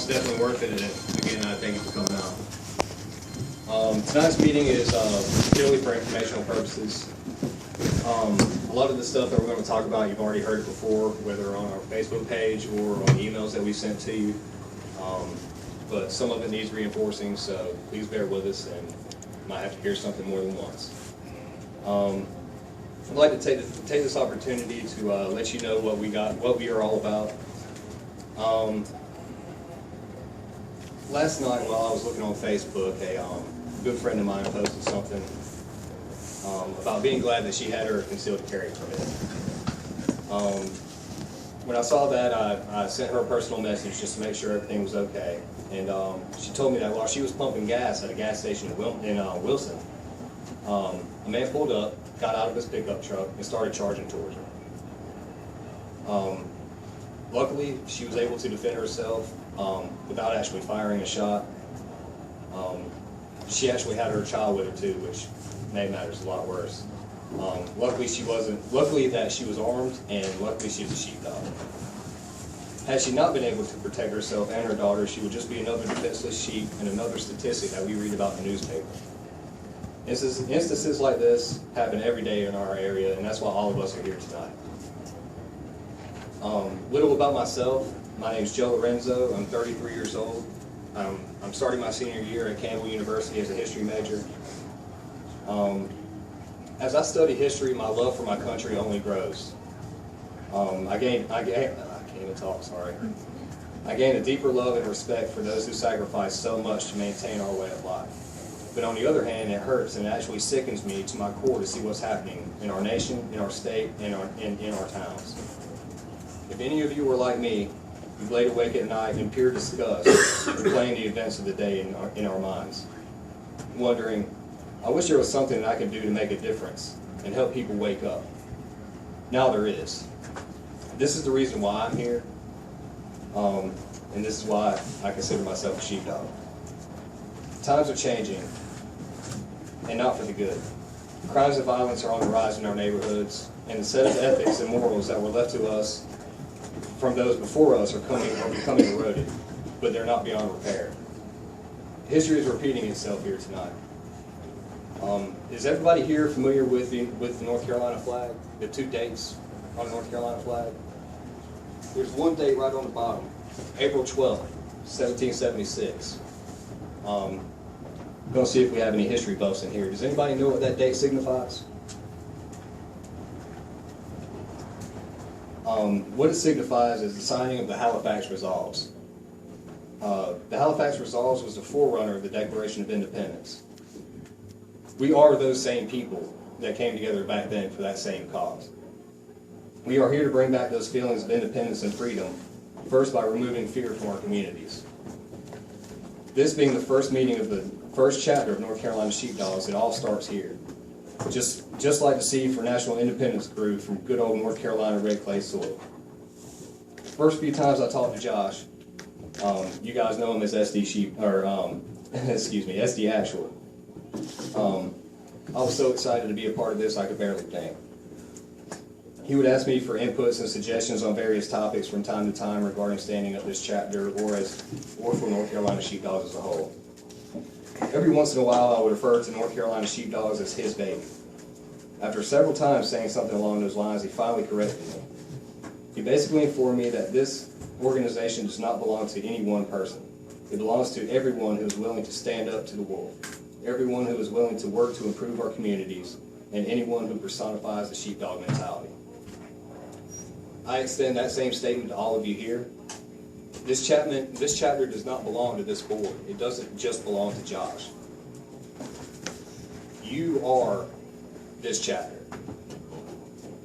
it's definitely worth it, and again, I thank you for coming out. Tonight's meeting is purely for informational purposes. A lot of the stuff that we're going to talk about, you've already heard it before, whether on our Facebook page or on emails that we sent to you. But some of it needs reinforcing, so please bear with us, and you might have to hear something more than once. I'd like to take this opportunity to let you know what we are all about. Last night, while I was looking on Facebook, a good friend of mine posted something about being glad that she had her concealed carry permit. When I saw that, I sent her a personal message just to make sure everything was okay. And she told me that while she was pumping gas at a gas station in Wilson, a man pulled up, got out of his pickup truck, and started charging towards her. Luckily, she was able to defend herself without actually firing a shot. She actually had her child with her too, which made matters a lot worse. Luckily that she was armed, and luckily she was a sheepdog. Had she not been able to protect herself and her daughter, she would just be another defenseless sheep and another statistic that we read about in the newspaper. Instances like this happen every day in our area, and that's why all of us are here tonight. Little about myself. My name is Joe Lorenzo. I'm 33 years old. I'm starting my senior year at Campbell University as a history major. As I study history, my love for my country only grows. I can't even talk, sorry. I gain a deeper love and respect for those who sacrifice so much to maintain our way of life. But on the other hand, it hurts and it actually sickens me to my core to see what's happening in our nation, in our state, and in our towns. If any of you were like me, you've laid awake at night in pure disgust, replaying the events of the day in our minds, wondering, I wish there was something that I could do to make a difference and help people wake up. Now there is. This is the reason why I'm here, and this is why I consider myself a sheepdog. Times are changing, and not for the good. Crimes and violence are on the rise in our neighborhoods, and the set of ethics and morals that were left to us from those before us are becoming eroded, but they're not beyond repair. History is repeating itself here tonight. Is everybody here familiar with the North Carolina flag? The two dates on the North Carolina flag? There's one date right on the bottom, April 12th, 1776. I'm going to see if we have any history buffs in here. Does anybody know what that date signifies? What it signifies is the signing of the Halifax Resolves. The Halifax Resolves was the forerunner of the Declaration of Independence. We are those same people that came together back then for that same cause. We are here to bring back those feelings of independence and freedom, first by removing fear from our communities. This being the first meeting of the first chapter of North Carolina Sheepdogs, it all starts here. Just like the seed for national independence grew from good old North Carolina red clay soil. First few times I talked to Josh, you guys know him as SD Sheep, or SD Actual. I was so excited to be a part of this I could barely think. He would ask me for inputs and suggestions on various topics from time to time regarding standing up this chapter or for North Carolina Sheepdogs as a whole. Every once in a while I would refer to North Carolina Sheepdogs as his baby. After several times saying something along those lines, he finally corrected me. He basically informed me that this organization does not belong to any one person. It belongs to everyone who is willing to stand up to the wolf, everyone who is willing to work to improve our communities, and anyone who personifies the sheepdog mentality. I extend that same statement to all of you here. This chapter does not belong to this board. It doesn't just belong to Josh. You are this chapter.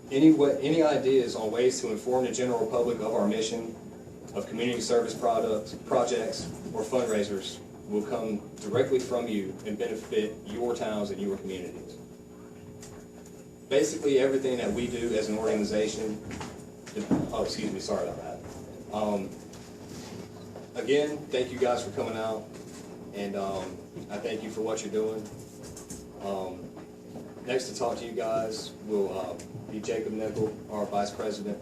Any ideas on ways to inform the general public of our mission, of community service projects, or fundraisers will come directly from you and benefit your towns and your communities. Basically, everything that we do as an organization, sorry about that. Again, thank you guys for coming out, and I thank you for what you're doing. Next to talk to you guys will be Jacob Nickel, our Vice President.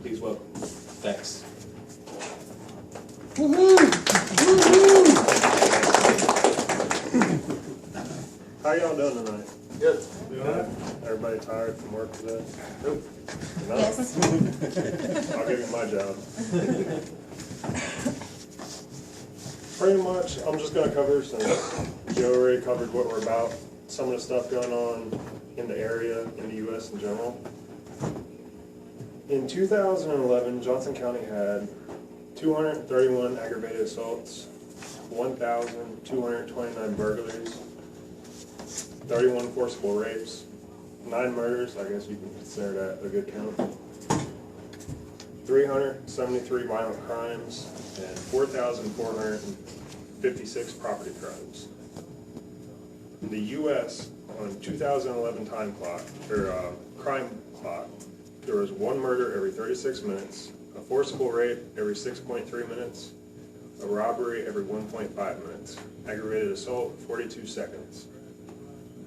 Please welcome. Thanks. How y'all doing tonight? Good. Good. Everybody tired from work today? Nope. No? Yes. I'll give you my job. Pretty much, I'm just gonna cover, since Joe already covered what we're about, some of the stuff going on in the area, in the U.S. in general. In 2011, Johnson County had 231 aggravated assaults, 1,229 burglaries, 31 forcible rapes, 9 murders, I guess you can consider that a good count, 373 violent crimes, and 4,456 property crimes. In the U.S., on 2011 time clock, or crime clock, there was 1 murder every 36 minutes, a forcible rape every 6.3 minutes, a robbery every 1.5 minutes, aggravated assault 42 seconds.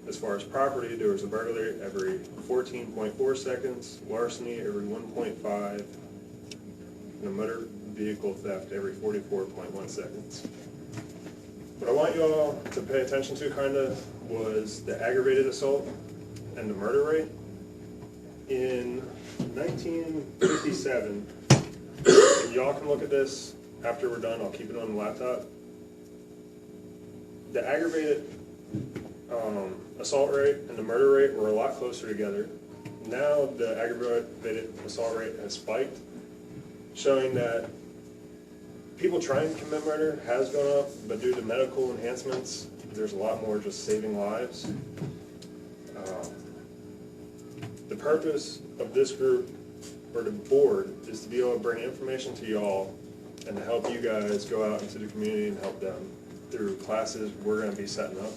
As far as property, there was a burglary every 14.4 seconds, larceny every 1.5, and a motor vehicle theft every 44.1 seconds. What I want you all to pay attention to was the aggravated assault and the murder rate. In 1957, and y'all can look at this after we're done, I'll keep it on the laptop. The aggravated assault rate and the murder rate were a lot closer together. Now the aggravated assault rate has spiked, showing that people trying to commit murder has gone up, but due to medical enhancements, there's a lot more just saving lives. The purpose of this group, or the board, is to be able to bring information to y'all and to help you guys go out into the community and help them through classes we're going to be setting up.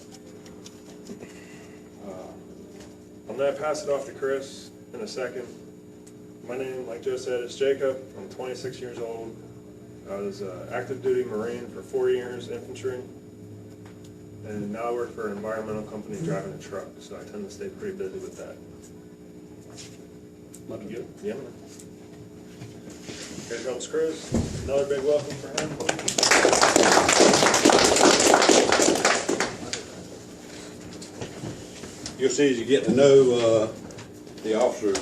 I'm going to pass it off to Chris in a second. My name, like Joe said, is Jacob. I'm 26 years old. I was an active duty Marine for 4 years, infantry, and now I work for an environmental company driving a truck, so I tend to stay pretty busy with that. Love you. Yeah, man. Here comes Chris. Another big welcome for him. You'll see as you get to know the officers,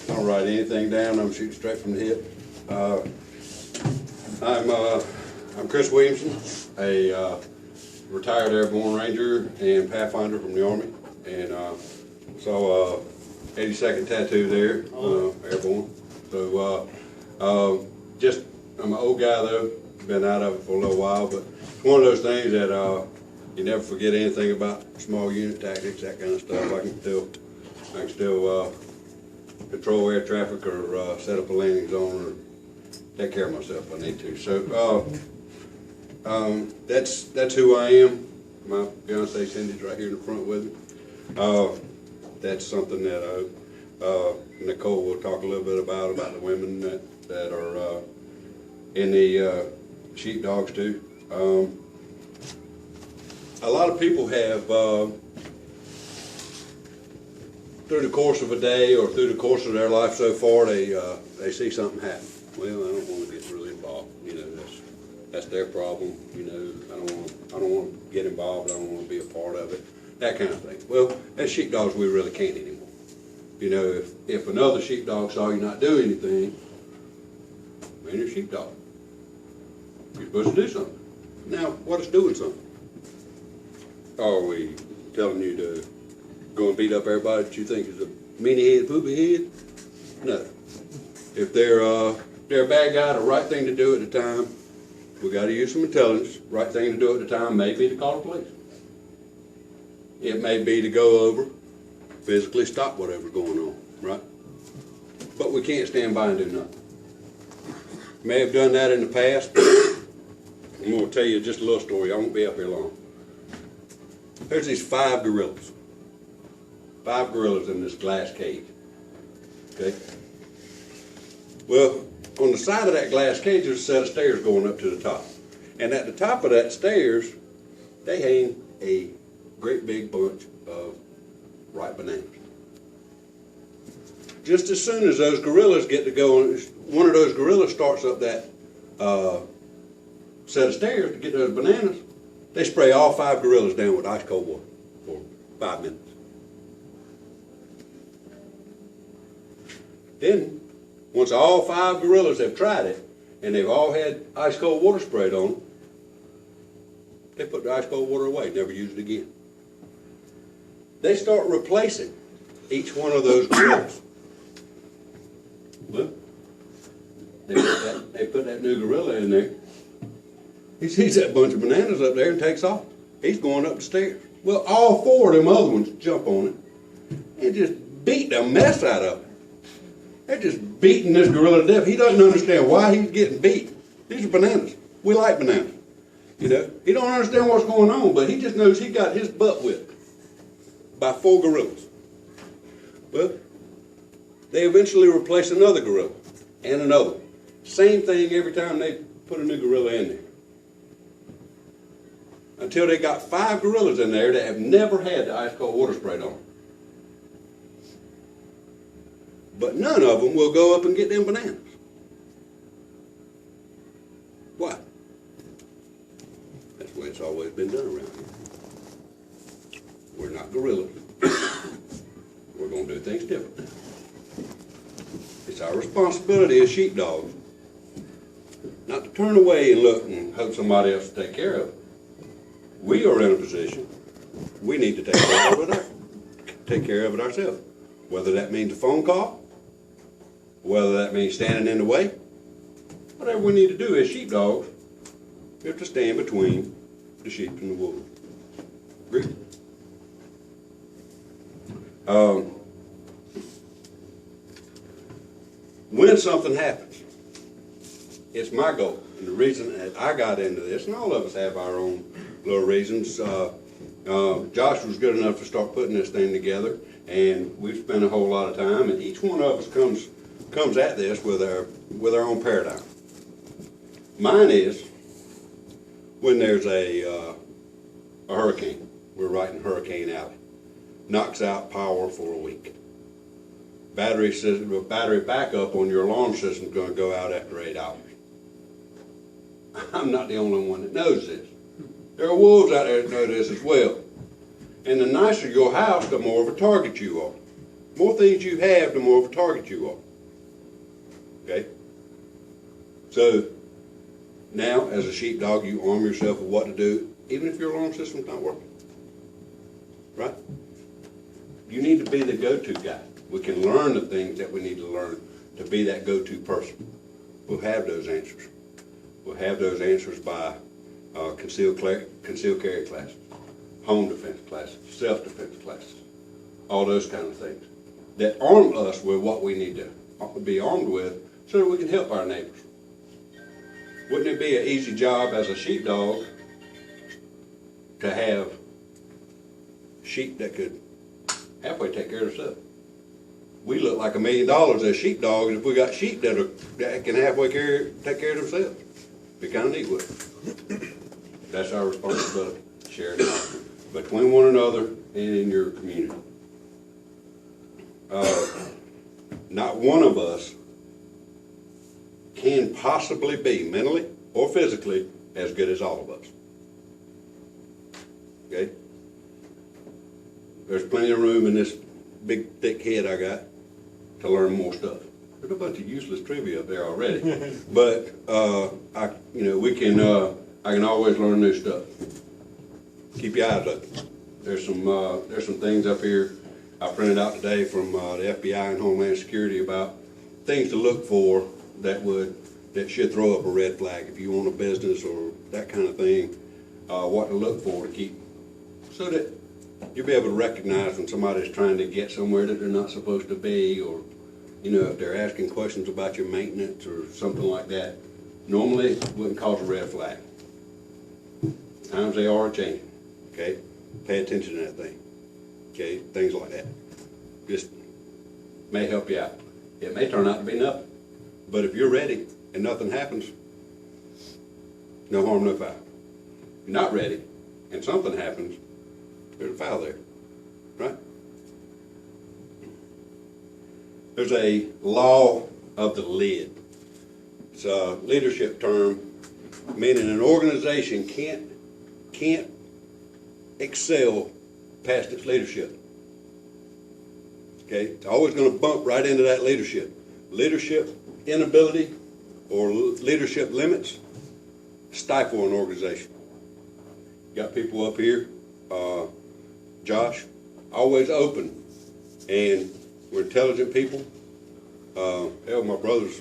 don't write anything down, I'm shooting straight from the hip. I'm Chris Williamson, a retired airborne ranger and pathfinder from the Army, and 82nd tattoo there, airborne. So I'm an old guy though, been out of it for a little while, but it's one of those things that you never forget anything about small unit tactics, that kind of stuff. I can still control air traffic or set up a landing zone or take care of myself if I need to. So that's who I am. My fiance Cindy's right here in the front with me. That's something that Nicole will talk a little bit about the women that are in the sheepdogs too. A lot of people have, through the course of a day or through the course of their life so far, they see something happen. Well, I don't want to get really involved. You know, that's their problem. You know, I don't want to get involved. I don't want to be a part of it. That kind of thing. Well, as sheepdogs, we really can't anymore. You know, if another sheepdog saw you not do anything, man, you're a sheepdog. You're supposed to do something. Now, what is doing something? Are we telling you to go and beat up everybody that you think is a meanie-head, poopy-head? No. If they're a bad guy, the right thing to do at the time, we got to use some intelligence. Right thing to do at the time may be to call the police. It may be to go over, physically stop whatever's going on, right? But we can't stand by and do nothing. May have done that in the past. I'm going to tell you just a little story. I won't be up here long. There's these 5 gorillas. 5 gorillas in this glass cage. Okay? Well, on the side of that glass cage, there's a set of stairs going up to the top. And at the top of that stairs, they hang a great big bunch of ripe bananas. Just as soon as those gorillas get to go, one of those gorillas starts up that set of stairs to get those bananas, they spray all 5 gorillas down with ice cold water for 5 minutes. Then, once all 5 gorillas have tried it, and they've all had ice cold water sprayed on them, they put the ice cold water away, never use it again. They start replacing each one of those gorillas. Well, they put that new gorilla in there. He sees that bunch of bananas up there and takes off. He's going up the stairs. Well, all 4 of them other ones jump on it and just beat the mess out of him. They're just beating this gorilla to death. He doesn't understand why he's getting beat. These are bananas. We like bananas. You know, he don't understand what's going on, but he just knows he got his butt whipped by 4 gorillas. Well, they eventually replace another gorilla and another one. Same thing every time they put a new gorilla in there. Until they got 5 gorillas in there that have never had the ice cold water sprayed on them. But none of them will go up and get them bananas. Why? That's the way it's always been done around here. We're not gorillas. We're going to do things differently. It's our responsibility as sheepdogs not to turn away and look and hope somebody else will take care of it. We are in a position, we need to take care of it ourselves. Whether that means a phone call, whether that means standing in the way, whatever we need to do as sheepdogs, we have to stand between the sheep and the wolves. Agree? When something happens, it's my goal, and the reason that I got into this, and all of us have our own little reasons. Josh was good enough to start putting this thing together, and we've spent a whole lot of time, and each one of us comes at this with our own paradigm. Mine is when there's a hurricane. We're right in Hurricane Alley. Knocks out power for a week. Battery backup on your alarm system is going to go out after 8 hours. I'm not the only one that knows this. There are wolves out there that know this as well. And the nicer your house, the more of a target you are. The more things you have, the more of a target you are. Okay? So, now, as a sheepdog, you arm yourself with what to do, even if your alarm system's not working. Right? You need to be the go-to guy. We can learn the things that we need to learn to be that go-to person. We'll have those answers. We'll have those answers by concealed carry classes, home defense classes, self-defense classes, all those kind of things that arm us with what we need to be armed with so that we can help our neighbors. Wouldn't it be an easy job as a sheepdog to have sheep that could halfway take care of themselves? We look like $1 million as sheepdogs if we got sheep that can halfway take care of themselves. Be kind of neat with it. That's our responsibility, sharing it between one another and in your community. Not one of us can possibly be mentally or physically as good as all of us. Okay? There's plenty of room in this big thick head I got to learn more stuff. There's a bunch of useless trivia up there already, but I can always learn new stuff. Keep your eyes open. There's some things up here I printed out today from the FBI and Homeland Security about things to look for that should throw up a red flag if you own a business or that kind of thing. What to look for to keep so that you'll be able to recognize when somebody's trying to get somewhere that they're not supposed to be, or if they're asking questions about your maintenance or something like that. Normally wouldn't cause a red flag. Times they are changing. Okay, pay attention to that thing. Okay, things like that. Just may help you out. It may turn out to be nothing, but if you're ready and nothing happens, no harm, no foul. If you're not ready and something happens, there's a foul there, right? There's a law of the lid. It's a leadership term, meaning an organization can't excel past its leadership. Okay, it's always going to bump right into that leadership. Leadership inability or leadership limits stifle an organization. Got people up here, Josh, always open, and we're intelligent people. Hell, my brother's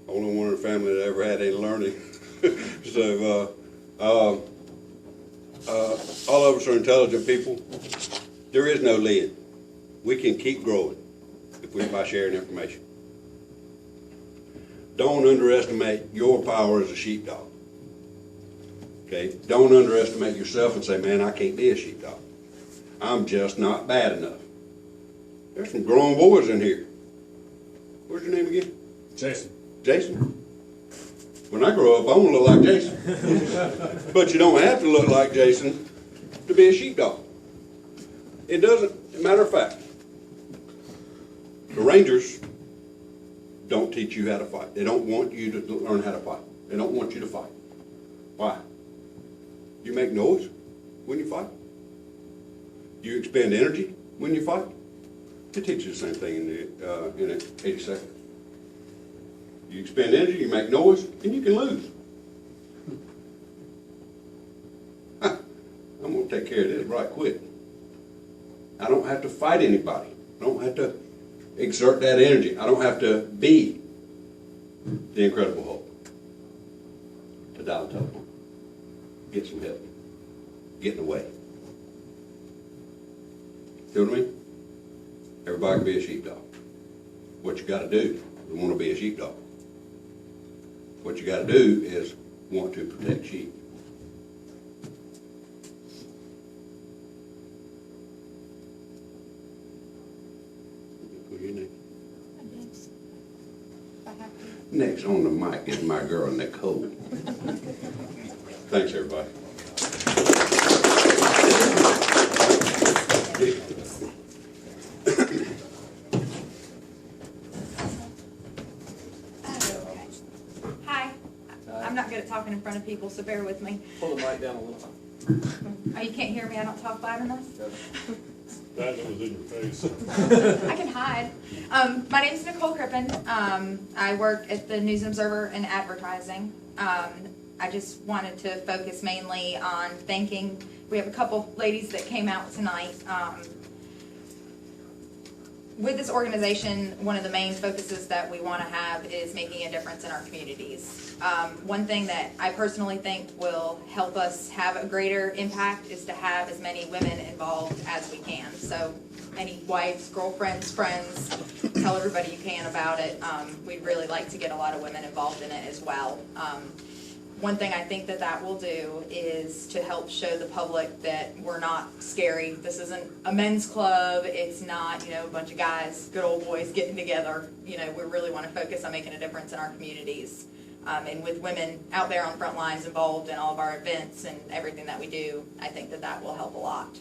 the only one in the family that ever had any learning. So all of us are intelligent people. There is no lid. We can keep growing by sharing information. Don't underestimate your power as a sheepdog. Okay? Don't underestimate yourself and say, man, I can't be a sheepdog. I'm just not bad enough. There's some grown boys in here. What's your name again? Jason. Jason? When I grow up, I want to look like Jason. But you don't have to look like Jason to be a sheepdog. It doesn't, matter of fact, the Rangers don't teach you how to fight. They don't want you to learn how to fight. They don't want you to fight. Why? You make noise when you fight. You expend energy when you fight. It teaches you the same thing in 80 seconds. You expend energy, you make noise, and you can lose. I'm going to take care of this right quick. I don't have to fight anybody. I don't have to exert that energy. I don't have to be the Incredible Hulk to dial a telephone. Get some help. Get in the way. See what I mean? Everybody can be a sheepdog. What you got to do is want to be a sheepdog. What you got to do is want to protect sheep. Who you next? Next on the mic is my girl Nicole. Thanks, everybody. Hi. I'm not good at talking in front of people, so bear with me. Pull the mic down a little. Oh, you can't hear me? I don't talk loud enough? That was in your face. I can hide. My name is Nicole Crippen. I work at the News Observer in advertising. I just wanted to focus mainly on thanking, we have a couple ladies that came out tonight. With this organization, one of the main focuses that we want to have is making a difference in our communities. One thing that I personally think will help us have a greater impact is to have as many women involved as we can. So any wives, girlfriends, friends, tell everybody you can about it. We'd really like to get a lot of women involved in it as well. One thing I think that will do is to help show the public that we're not scary. This isn't a men's club. It's not, a bunch of guys, good old boys getting together. We really want to focus on making a difference in our communities. And with women out there on the front lines involved in all of our events and everything that we do, I think that will help a lot.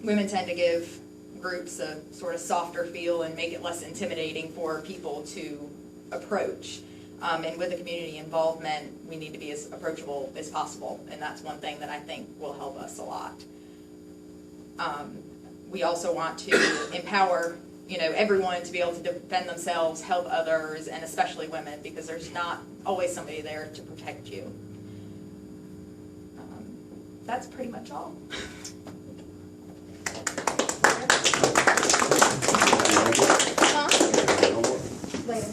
Women tend to give groups a sort of softer feel and make it less intimidating for people to approach. And with the community involvement, we need to be as approachable as possible, and that's one thing that I think will help us a lot. We also want to empower, everyone to be able to defend themselves, help others, and especially women, because there's not always somebody there to protect you. That's pretty much all. Later.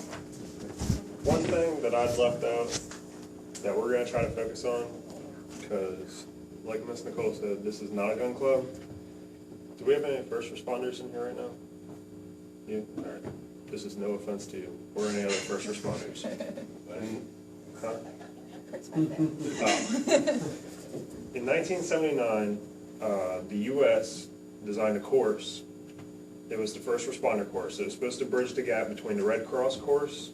One thing that I'd left out that we're going to try to focus on, because like Miss Nicole said, this is not a gun club. Do we have any first responders in here right now? You? All right. This is no offense to you or any other first responders. Huh? In 1979, the U.S. designed a course. It was the first responder course. It was supposed to bridge the gap between the Red Cross course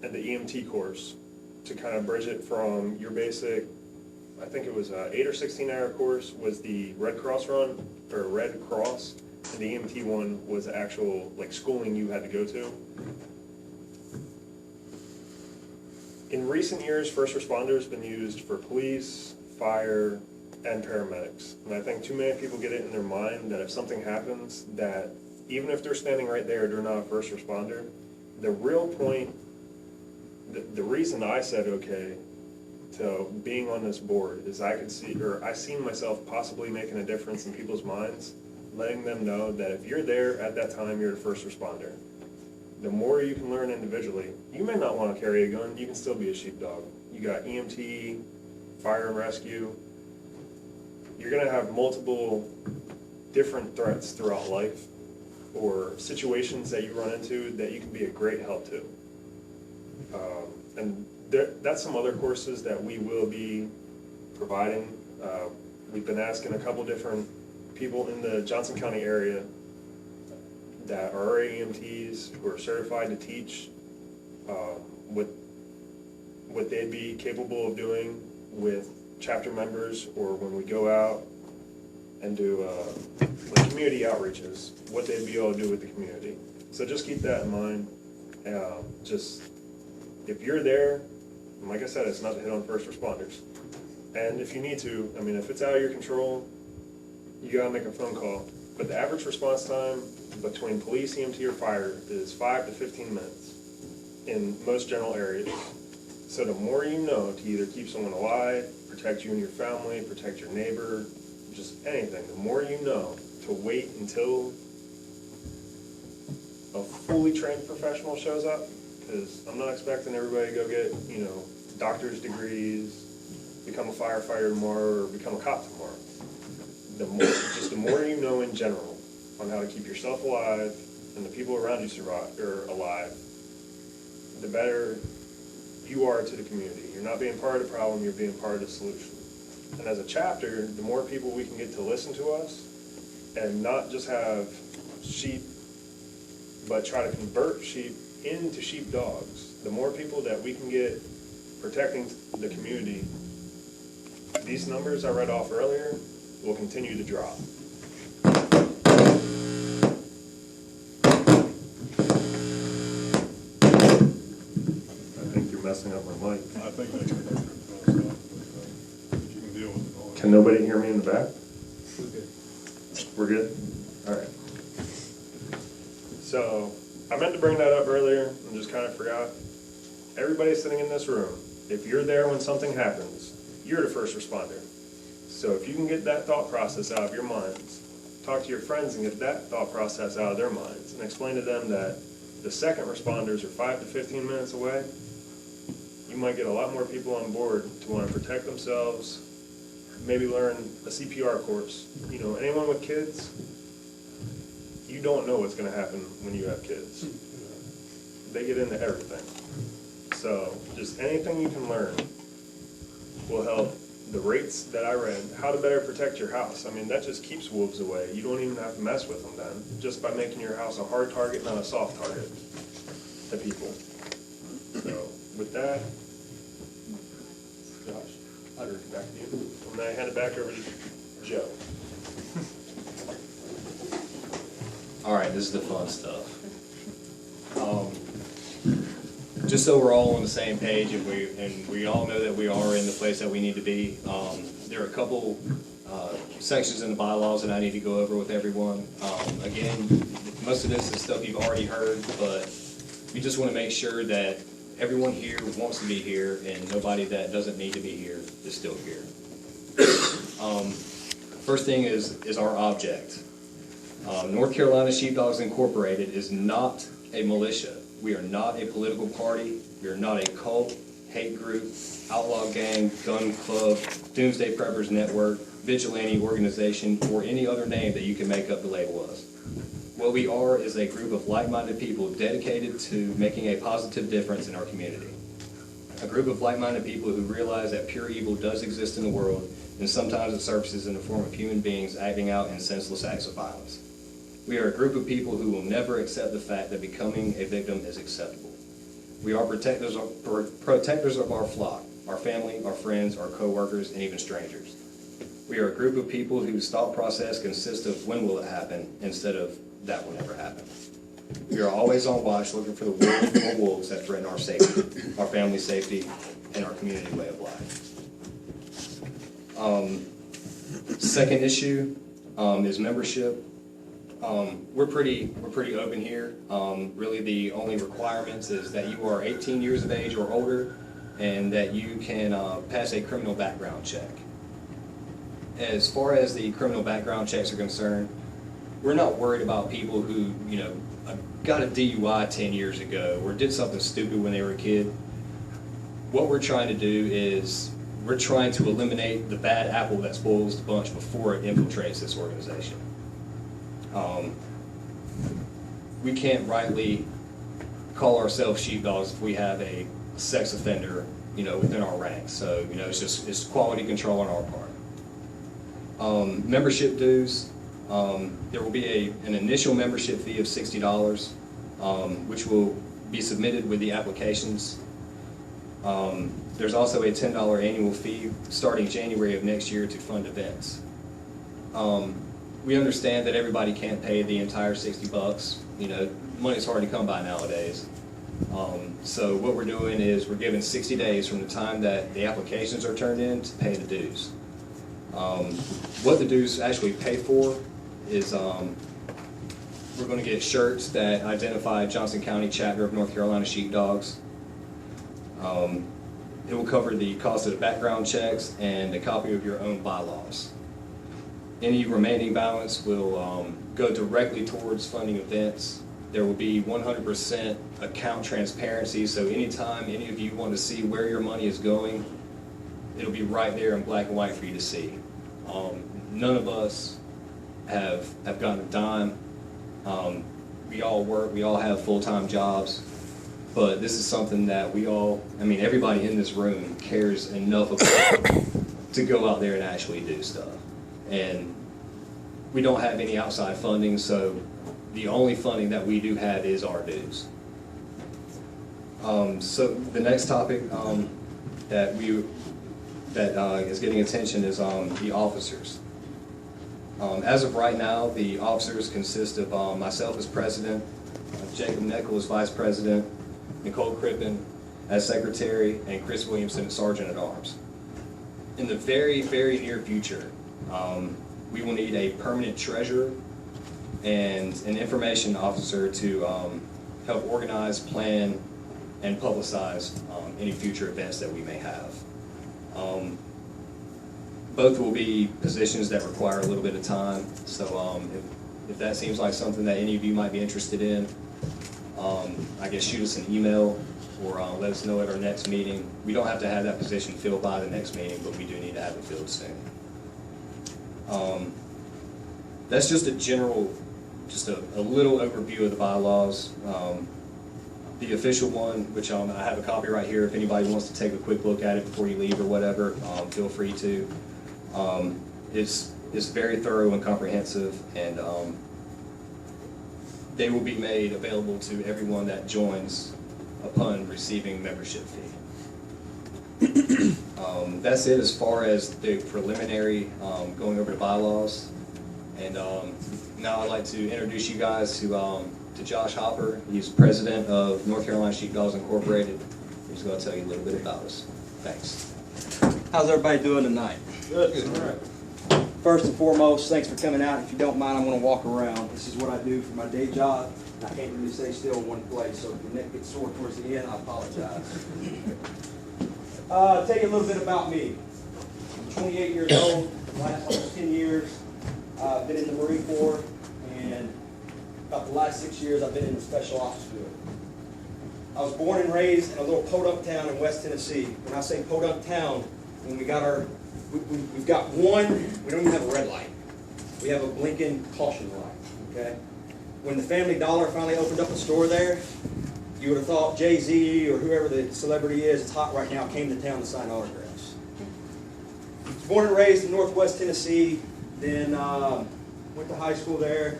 and the EMT course, to kind of bridge it from your basic, I think it was 8 or 16 hour course was the Red Cross run, or Red Cross, and the EMT one was actual, like, schooling you had to go to. In recent years, first responders have been used for police, fire, and paramedics. And I think too many people get it in their mind that if something happens, that even if they're standing right there, they're not a first responder. The real point, the reason I said okay to being on this board is I could see, or I seen myself possibly making a difference in people's minds, letting them know that if you're there at that time, you're the first responder. The more you can learn individually, you may not want to carry a gun, you can still be a sheepdog. You got EMT, fire and rescue. You're going to have multiple different threats throughout life or situations that you run into that you can be a great help to. And that's some other courses that we will be providing. We've been asking a couple different people in the Johnson County area that are already EMTs who are certified to teach what they'd be capable of doing with chapter members, or when we go out and do like community outreaches, what they'd be able to do with the community. So just keep that in mind. Just if you're there, and like I said, it's not to hit on first responders. And if you need to, I mean, if it's out of your control, you gotta make a phone call. But the average response time between police, EMT, or fire is 5 to 15 minutes in most general areas. So the more you know to either keep someone alive, protect you and your family, protect your neighbor, just anything, the more you know to wait until a fully trained professional shows up, because I'm not expecting everybody to go get, you know, doctor's degrees, become a firefighter tomorrow, or become a cop tomorrow. The more you know in general on how to keep yourself alive and the people around you alive, the better you are to the community. You're not being part of the problem, you're being part of the solution. And as a chapter, the more people we can get to listen to us and not just have sheep, but try to convert sheep into sheepdogs, the more people that we can get protecting the community, these numbers I read off earlier will continue to drop. I think you're messing up my mic. I think that's perfect. You can deal with it all. Can nobody hear me in the back? We're good? All right. So, I meant to bring that up earlier and just kind of forgot. Everybody sitting in this room, if you're there when something happens, you're the first responder. So if you can get that thought process out of your minds, talk to your friends and get that thought process out of their minds, and explain to them that the second responders are 5 to 15 minutes away, you might get a lot more people on board to want to protect themselves, maybe learn a CPR course. You know, anyone with kids, you don't know what's going to happen when you have kids. They get into everything. So just anything you can learn will help. The rates that I read, how to better protect your house. I mean, that just keeps wolves away. You don't even have to mess with them then, just by making your house a hard target, not a soft target to people. So with that, Josh, I'll turn it back to you. And then I hand it back over to Joe. All right, this is the fun stuff. Just so we're all on the same page, and we all know that we are in the place that we need to be. There are a couple sections in the bylaws that I need to go over with everyone. Again, most of this is stuff you've already heard, but we just want to make sure that everyone here wants to be here, and nobody that doesn't need to be here is still here. First thing is our object. North Carolina Sheepdogs Incorporated is not a militia. We are not a political party. We are not a cult, hate group, outlaw gang, gun club, doomsday preppers network, vigilante organization, or any other name that you can make up to label us. What we are is a group of like-minded people dedicated to making a positive difference in our community. A group of like-minded people who realize that pure evil does exist in the world, and sometimes it surfaces in the form of human beings acting out in senseless acts of violence. We are a group of people who will never accept the fact that becoming a victim is acceptable. We are protectors of our flock, our family, our friends, our co-workers, and even strangers. We are a group of people whose thought process consists of when will it happen instead of that will never happen. We are always on watch looking for the wolves or wolves that threaten our safety, our family safety, and our community way of life. Second issue is membership. We're pretty open here. Really the only requirements is that you are 18 years of age or older and that you can pass a criminal background check. As far as the criminal background checks are concerned, we're not worried about people who, got a DUI 10 years ago or did something stupid when they were a kid. What we're trying to do is we're trying to eliminate the bad apple that spoils the bunch before it infiltrates this organization. We can't rightly call ourselves sheepdogs if we have a sex offender, within our ranks. So, it's quality control on our part. Membership dues. There will be an initial membership fee of $60, which will be submitted with the applications. There's also a $10 annual fee starting January of next year to fund events. We understand that everybody can't pay the entire $60. Money's hard to come by nowadays. So what we're doing is we're giving 60 days from the time that the applications are turned in to pay the dues. What the dues actually pay for is we're going to get shirts that identify Johnson County chapter of North Carolina Sheepdogs. It will cover the cost of the background checks and a copy of your own bylaws. Any remaining balance will go directly towards funding events. There will be 100% account transparency, so anytime any of you want to see where your money is going, it'll be right there in black and white for you to see. None of us have gotten a dime. We all work, we all have full-time jobs, but this is something that everybody in this room cares enough about to go out there and actually do stuff. And we don't have any outside funding, so the only funding that we do have is our dues. So the next topic that is getting attention is the officers. As of right now, the officers consist of myself as president, Jacob Neckel as vice president, Nicole Crippen as secretary, and Chris Williamson as sergeant at arms. In the very, very near future, we will need a permanent treasurer and an information officer to help organize, plan, and publicize any future events that we may have. Both will be positions that require a little bit of time, so if that seems like something that any of you might be interested in, I guess shoot us an email or let us know at our next meeting. We don't have to have that position filled by the next meeting, but we do need to have it filled soon. That's just a general, just a little overview of the bylaws. The official one, which I have a copy right here, if anybody wants to take a quick look at it before you leave or whatever, feel free to. It's very thorough and comprehensive, and they will be made available to everyone that joins upon receiving membership fee. That's it as far as the preliminary going over the bylaws. And now I'd like to introduce you guys to Josh Hopper. He's president of North Carolina Sheepdogs Incorporated. He's going to tell you a little bit about us. Thanks. How's everybody doing tonight? Good. All right. First and foremost, thanks for coming out. If you don't mind, I'm going to walk around. This is what I do for my day job. I can't really stay still in one place, so if your neck gets sore towards the end, I apologize. Tell you a little bit about me. I'm 28 years old, last almost 10 years. I've been in the Marine Corps, and about the last 6 years I've been in the Special Ops field. I was born and raised in a little podunk town in West Tennessee. When I say podunk town, when we've got one, we don't even have a red light. We have a blinking caution light, okay? When the Family Dollar finally opened up a store there, you would have thought Jay-Z or whoever the celebrity is, it's hot right now, came to town to sign autographs. I was born and raised in Northwest Tennessee, then went to high school there.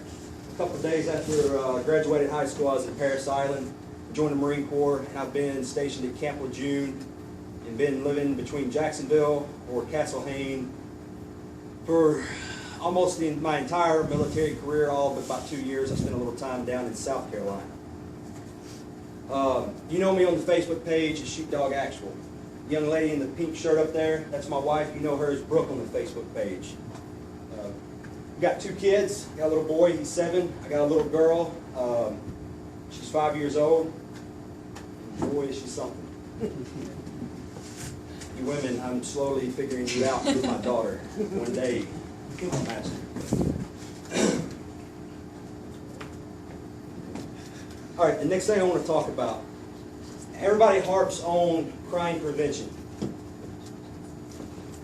A couple of days after I graduated high school, I was in Parris Island, joined the Marine Corps, and I've been stationed at Camp Lejeune and been living between Jacksonville or Castle Hayne For almost my entire military career, all but about 2 years, I spent a little time down in South Carolina. You know me on the Facebook page as Sheepdog Actual. Young lady in the pink shirt up there, that's my wife. You know her as Brooke on the Facebook page. We got 2 kids. I got a little boy, he's 7. I got a little girl, she's 5 years old. Boy, is she something. You women, I'm slowly figuring you out with my daughter. One day, I'll match you. All right, the next thing I want to talk about. Everybody harps on crime prevention.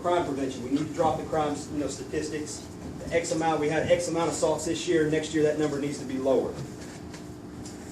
Crime prevention. We need to drop the crime, statistics. The X amount, we had X amount of assaults this year. Next year, that number needs to be lower.